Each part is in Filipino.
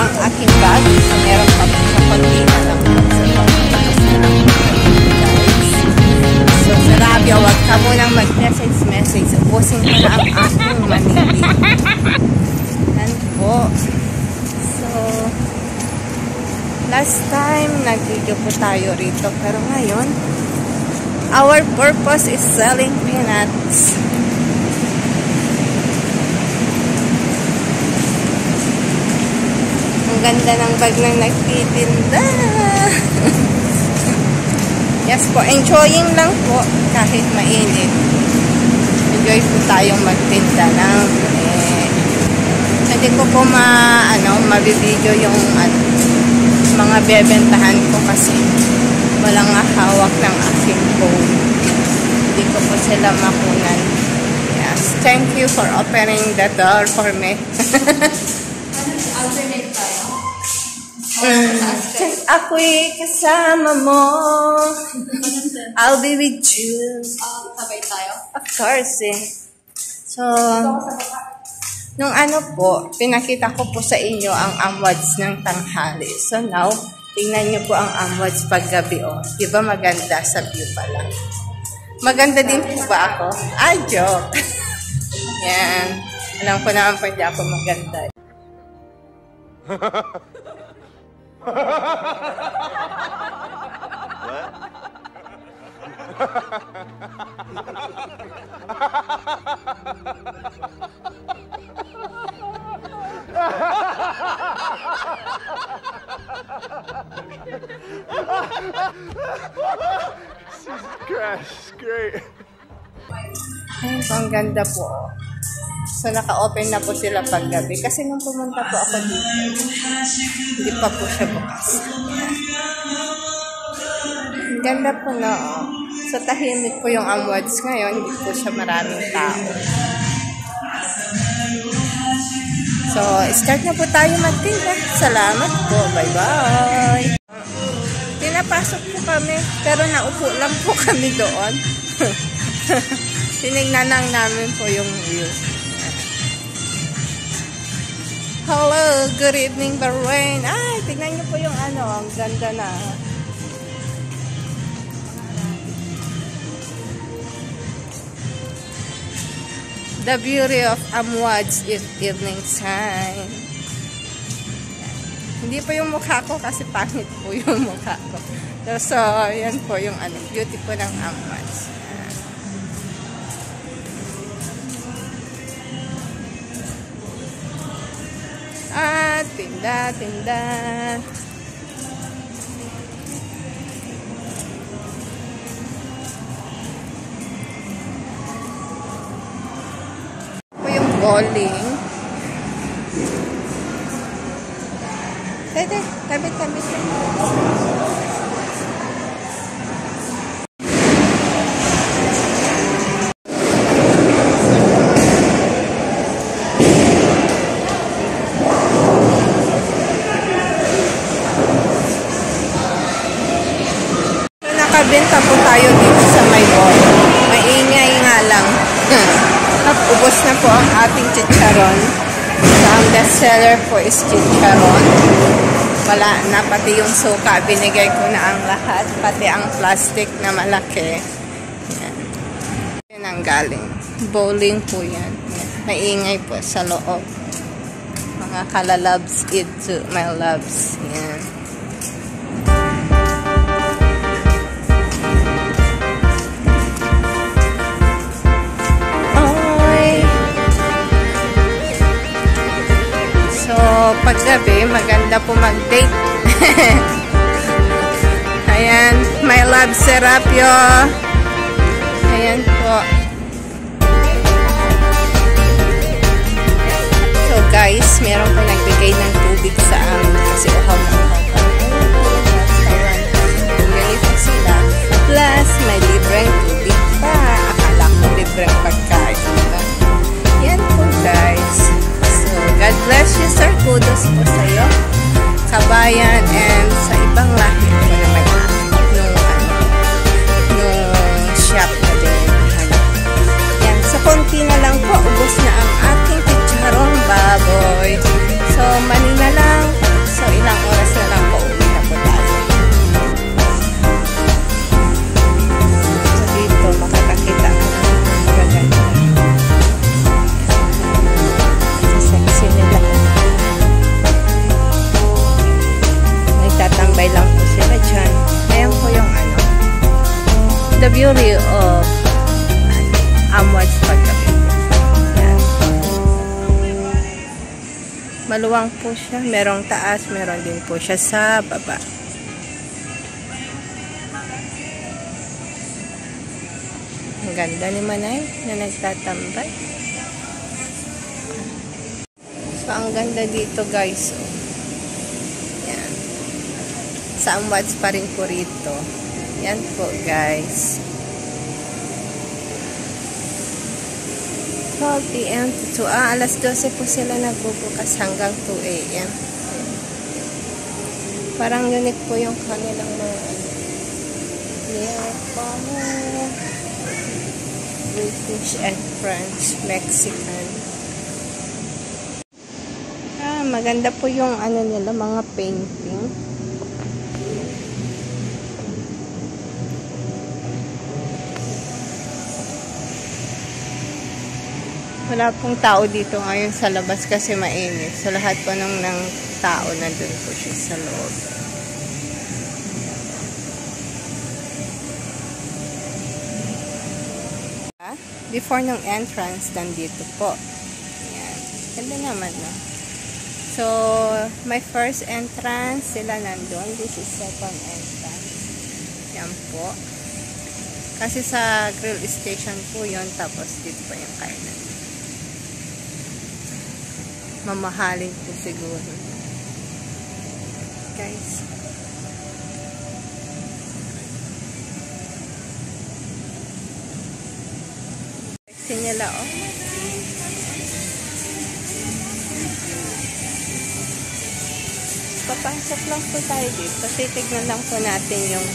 ang aking bag. So, meron pa po sa konti na lang po. So, Sarabia, huwag ka munang mag-message. Ubusin ko na ang aking manili. Yan po. So, last time, nag-video po tayo rito. Pero ngayon, our purpose is selling peanuts. Ang ganda ng bag ng nagtitinda. Yes po, enjoying lang po kahit mainit. Enjoy po tayong magtinda ng hindi ko po mabibideo yung mga bebentahan ko kasi walang hawak ng aking phone. Hindi ko po sila makunan. Yes, thank you for opening the door for me. Alternate tayo. Ako'y kasama mo. I'll be with you. Sabay tayo? Of course eh. So, nung po, pinakita ko po sa inyo ang amwads ng tanghali. So now, tingnan nyo po ang amwads paggabi oh. Diba maganda sa view pala? Maganda din po ba ako? Joke. Yan. Alam ko naman po hindi ako maganda. Crash, great. Ay, ang ganda po. So, naka-open na po sila paggabi. Kasi nung pumunta po ako dito, hindi pa po siya bukas. Ang ganda po na, So, tahimik po yung amwads ngayon. Hindi po siya maraming tao. So, start na po tayo magtinda. Salamat po. Bye-bye. Pinapasok po kami, pero naupo lang po kami doon. Tinignan lang namin po yung view. Hello, good evening, Bahrain. Ay, tignan niyo po yung ang ganda na. The beauty of amwads is evening time. Hindi po yung mukha ko kasi pangit po yung mukha ko. So, yan po yung beauty po ng amwads. Tinda. Po yung bowling. Tabi. Nakabenta po tayo dito sa may mall. Maingay nga lang. Ubos na po ang ating chicharon. So, ang best seller po is chicharon. Wala na, pati yung suka. Binigay ko na ang lahat. Pati ang plastic na malaki. Yan. Yan ang galing. Bowling po yan. Maingay po sa loob. Mga kalalabs, eat to my loves. Yan. Paggabi, maganda po mag-date. Ayan, my love Serapio. Ayan po. So guys, meron po nagbigay ng tubig sa amin kasi uhaw na uhaw kami. Ganito sila. Plus, may libreng tubig pa. Akala ko libreng pagkain. Yan po guys. God bless you, sir. Kudos po sa iyo, kabayan, and sa ibang lahi po na nung shop na din. Yan, sa konti na lang po, ubos na ang ating chicharong baboy. So, Manila lang. Maluwang po siya. Merong taas, meron din po siya sa baba. Ang ganda ni Manay na nagtatambay. So, ang ganda dito guys. Oh. Yan. Somewhat pa rin po rito. Yan po guys. 12 p.m. to 2. Alas 12 po sila nagbubukas hanggang 2 a.m. Parang unique po yung kanilang mga British and French, Mexican. Maganda po yung ano nila, mga painting. Wala pong tao dito ngayon sa labas kasi mainit. So, lahat po ng tao nandun po siya sa loob. Before ng entrance, nandito po. Yan. Ganda naman, no? So, my first entrance, sila nandun. This is second entrance. Yan po. Kasi sa grill station po yun. Tapos, dito po yung kainan. Mamahalin po siguro. Guys. Sexy nila, oh. Papasok lang po tayo dito. Titignan lang po natin yung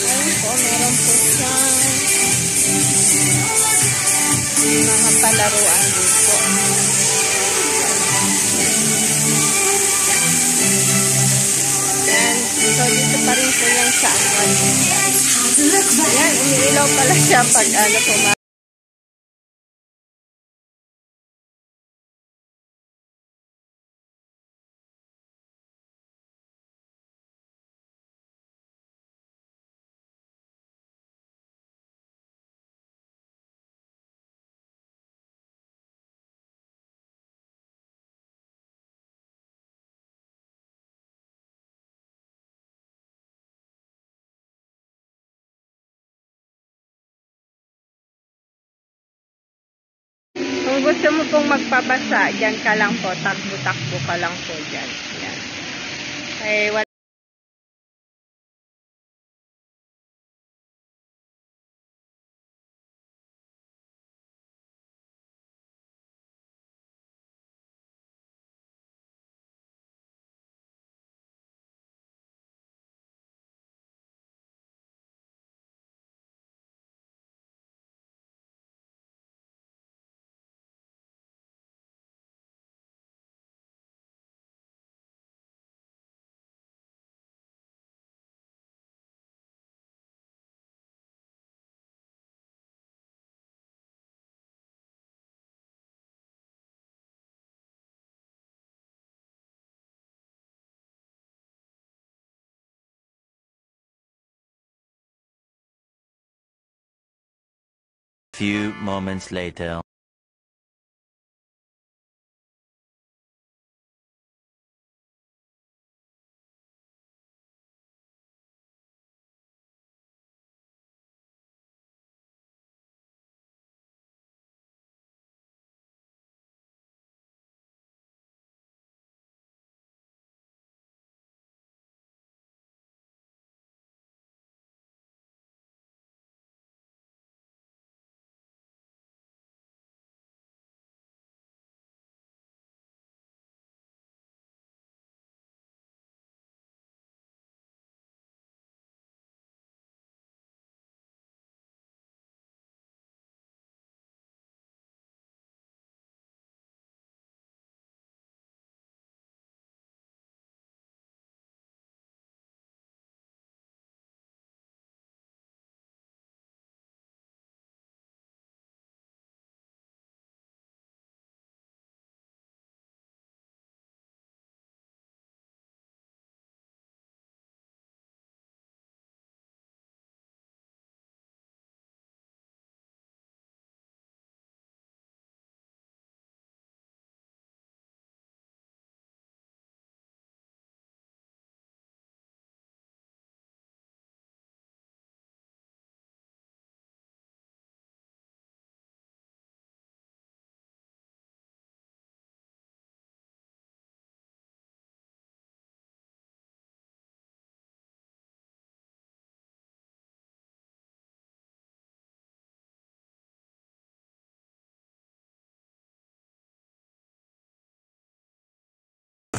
ayun po, meron po siyang mga palaruan dito. Yan. So, dito pa rin po yung sa akin. Yan, umiilaw pala siya pag ano po kung gusto mo pong magpabasa, dyan ka lang po, takbo-takbo ka lang po dyan. Yan. Okay, Few moments later.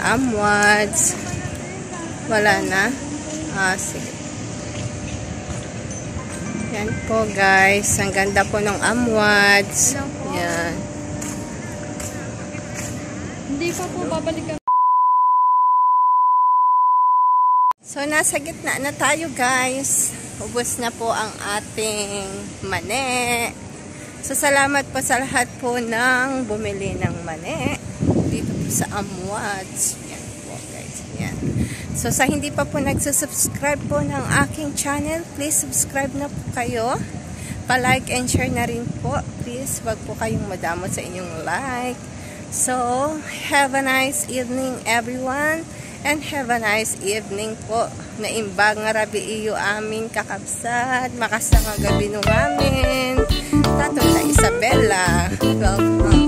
Amwads. Wala na. Sige. Yan po guys. Ang ganda po ng Amwads. Yan. Hindi pa po babalikan. So, nasa gitna na tayo guys. Ubos na po ang ating mani. So, salamat po sa lahat po ng bumili ng mani dito po sa Amwads. Yan po guys. Yan. So, sa hindi pa po nagsusubscribe po ng aking channel, please subscribe na po kayo. Pa-like and share na rin po. Please, wag po kayong madamot sa inyong like. So, have a nice evening everyone. And have a nice evening po. Naimbag nga rabi iyo amin kakabsat. Makasang gabi nung amin. Tato na Isabella. Welcome.